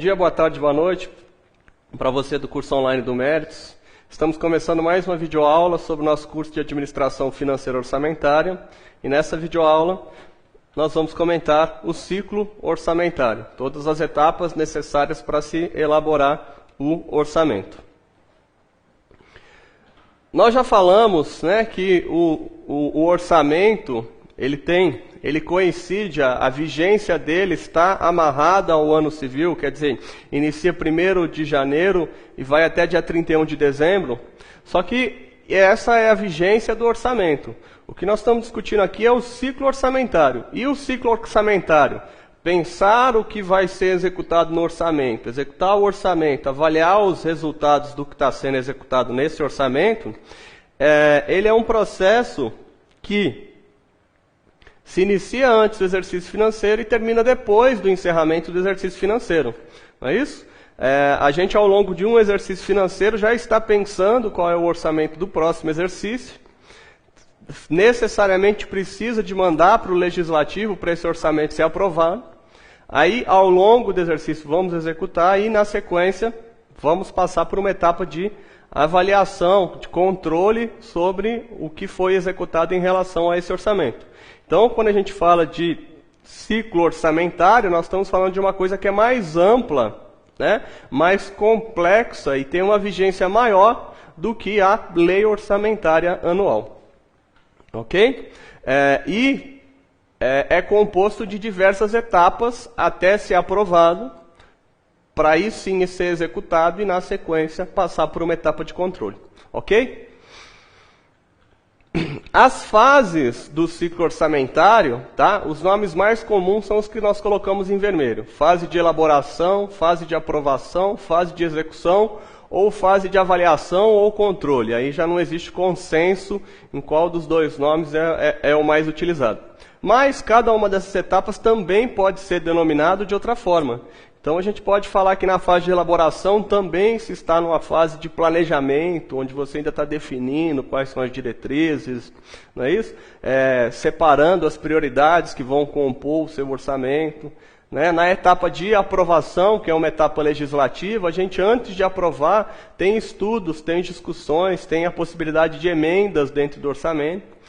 Bom dia, boa tarde, boa noite para você do curso online do Méritos. Estamos começando mais uma videoaula sobre o nosso curso de Administração Financeira Orçamentária. E nessa videoaula nós vamos comentar o ciclo orçamentário, todas as etapas necessárias para se elaborar o orçamento. Nós já falamos, que o orçamento ele coincide, a vigência dele está amarrada ao ano civil, quer dizer, inicia 1º de janeiro e vai até dia 31 de dezembro. Só que essa é a vigência do orçamento. O que nós estamos discutindo aqui é o ciclo orçamentário. E o ciclo orçamentário? Pensar o que vai ser executado no orçamento, executar o orçamento, avaliar os resultados do que está sendo executado nesse orçamento, ele é um processo que se inicia antes do exercício financeiro e termina depois do encerramento do exercício financeiro. Não é isso? A gente, ao longo de um exercício financeiro, já está pensando qual é o orçamento do próximo exercício. Necessariamente precisa de mandar para o legislativo para esse orçamento ser aprovado. Aí, ao longo do exercício, vamos executar e, na sequência, vamos passar por uma etapa de avaliação, de controle sobre o que foi executado em relação a esse orçamento. Então, quando a gente fala de ciclo orçamentário, nós estamos falando de uma coisa que é mais ampla, mais complexa e tem uma vigência maior do que a lei orçamentária anual. Ok? É composto de diversas etapas até ser aprovado, para aí sim ser executado e, na sequência, passar por uma etapa de controle. Ok? As fases do ciclo orçamentário, os nomes mais comuns são os que nós colocamos em vermelho. Fase de elaboração, fase de aprovação, fase de execução ou fase de avaliação ou controle. Aí já não existe consenso em qual dos dois nomes é o mais utilizado. Mas cada uma dessas etapas também pode ser denominado de outra forma. Então a gente pode falar que na fase de elaboração também se está numa fase de planejamento, onde você ainda está definindo quais são as diretrizes, não é isso? Separando as prioridades que vão compor o seu orçamento. Na etapa de aprovação, que é uma etapa legislativa, a gente, antes de aprovar, tem estudos, tem discussões, tem a possibilidade de emendas dentro do orçamento.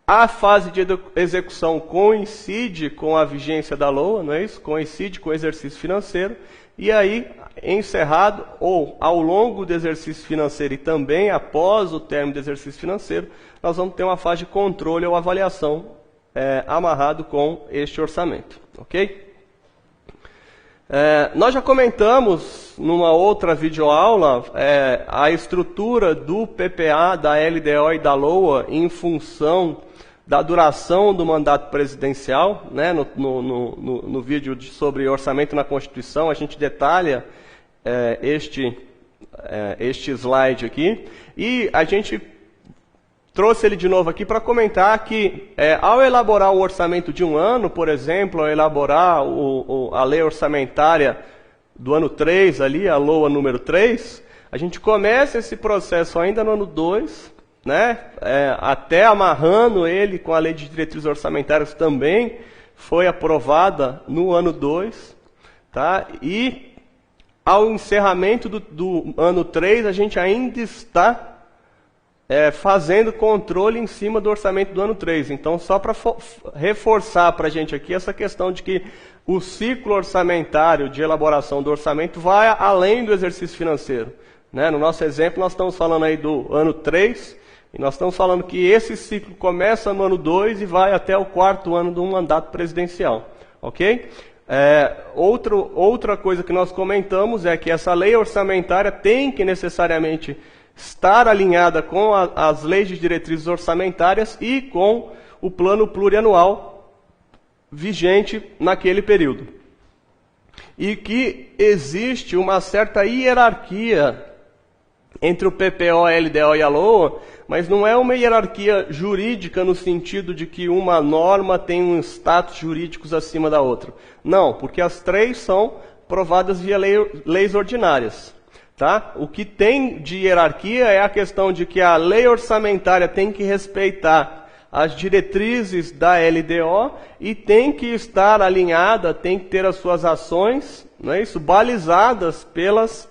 A fase de execução coincide com a vigência da LOA, não é isso? Coincide com o exercício financeiro. E aí, encerrado, ou ao longo do exercício financeiro e também após o término do exercício financeiro, nós vamos ter uma fase de controle ou avaliação amarrado com este orçamento. Ok? Nós já comentamos numa outra videoaula a estrutura do PPA, da LDO e da LOA em função da duração do mandato presidencial. No vídeo sobre orçamento na Constituição, a gente detalha este slide aqui. E a gente trouxe ele de novo aqui para comentar que, ao elaborar o orçamento de um ano, por exemplo, ao elaborar a lei orçamentária do ano 3, ali, a LOA número 3, a gente começa esse processo ainda no ano 2, até amarrando ele com a lei de diretrizes orçamentárias também foi aprovada no ano 2, e ao encerramento do ano 3, a gente ainda está fazendo controle em cima do orçamento do ano 3. Então, só para reforçar para a gente aqui essa questão de que o ciclo orçamentário de elaboração do orçamento vai além do exercício financeiro. No nosso exemplo, nós estamos falando aí do ano 3, e nós estamos falando que esse ciclo começa no ano 2 e vai até o 4º ano do mandato presidencial. Ok? Outra coisa que nós comentamos é que essa lei orçamentária tem que necessariamente estar alinhada com as leis de diretrizes orçamentárias e com o plano plurianual vigente naquele período. E que existe uma certa hierarquia entre o PPO, a LDO e a LOA, mas não é uma hierarquia jurídica no sentido de que uma norma tem um status jurídico acima da outra. Não, porque as três são provadas via leis ordinárias. O que tem de hierarquia é a questão de que a lei orçamentária tem que respeitar as diretrizes da LDO e tem que estar alinhada, tem que ter as suas ações, não é isso, balizadas pelas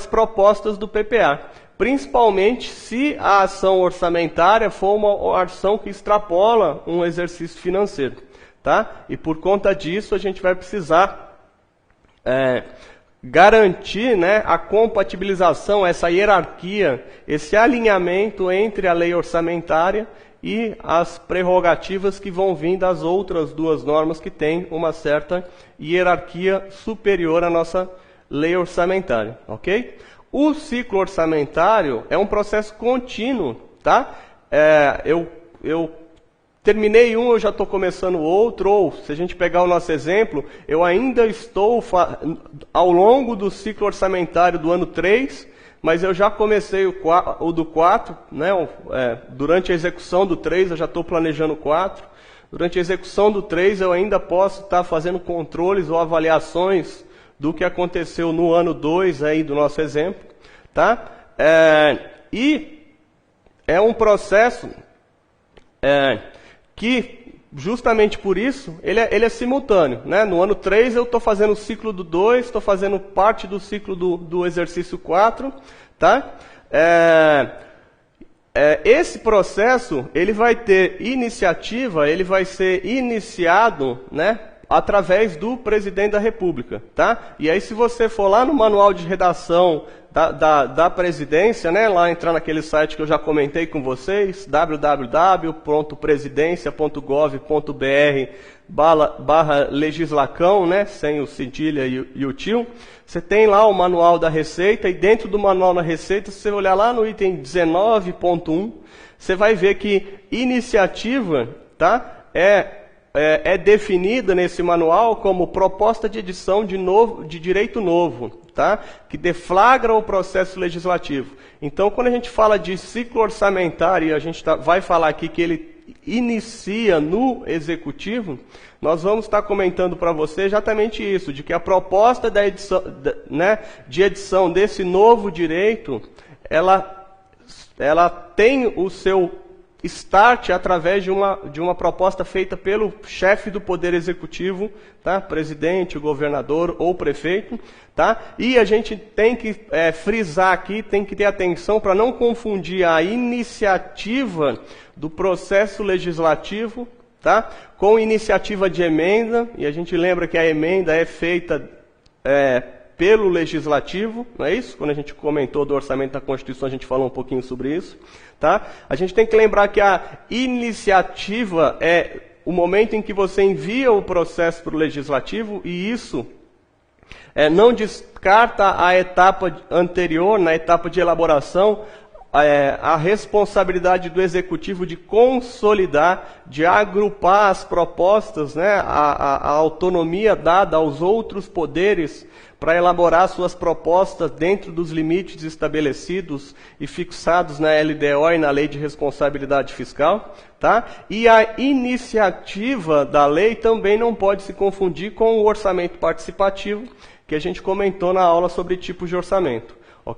propostas do PPA. Principalmente se a ação orçamentária for uma ação que extrapola um exercício financeiro. Tá? E por conta disso a gente vai precisar garantir, né, a compatibilização, essa hierarquia, esse alinhamento entre a lei orçamentária e as prerrogativas que vão vir das outras duas normas que têm uma certa hierarquia superior à nossa lei orçamentária. Ok? O ciclo orçamentário é um processo contínuo. Tá? Eu terminei um, eu já estou começando outro, ou se a gente pegar o nosso exemplo, eu ainda estou ao longo do ciclo orçamentário do ano 3, mas eu já comecei o do 4, né? Durante a execução do 3 eu já estou planejando o 4, durante a execução do 3 eu ainda posso estar fazendo controles ou avaliações do que aconteceu no ano 2 aí do nosso exemplo. Tá? E é um processo que, justamente por isso, ele é simultâneo. Né? No ano 3 eu estou fazendo o ciclo do 2, estou fazendo parte do ciclo do exercício 4. Tá? Esse processo ele vai ter iniciativa, ele vai ser iniciado, né, através do presidente da República. Tá? E aí, se você for lá no manual de redação da presidência, né, lá entrar naquele site que eu já comentei com vocês, www.presidencia.gov.br/legislacão, né, sem o cedilha e o tio, você tem lá o manual da Receita, e dentro do manual da Receita, se você olhar lá no item 19.1, você vai ver que iniciativa, tá, é definida nesse manual como proposta de edição de direito novo, tá? Que deflagra o processo legislativo. Então, quando a gente fala de ciclo orçamentário, e a gente vai falar aqui que ele inicia no Executivo, nós vamos estar comentando para você exatamente isso, de que a proposta da edição, de edição desse novo direito, ela tem o seu start através de uma proposta feita pelo chefe do Poder Executivo, tá? Presidente, o governador ou prefeito. Tá? E a gente tem que frisar aqui, tem que ter atenção para não confundir a iniciativa do processo legislativo, tá? Com iniciativa de emenda, e a gente lembra que a emenda é feita pelo Legislativo, não é isso? Quando a gente comentou do orçamento da Constituição, a gente falou um pouquinho sobre isso. Tá? A gente tem que lembrar que a iniciativa é o momento em que você envia o processo para o Legislativo, e isso não descarta a etapa anterior, na etapa de elaboração, a responsabilidade do Executivo de consolidar, de agrupar as propostas, né, a autonomia dada aos outros poderes para elaborar suas propostas dentro dos limites estabelecidos e fixados na LDO e na Lei de Responsabilidade Fiscal. Tá? E a iniciativa da lei também não pode se confundir com o orçamento participativo, que a gente comentou na aula sobre tipos de orçamento.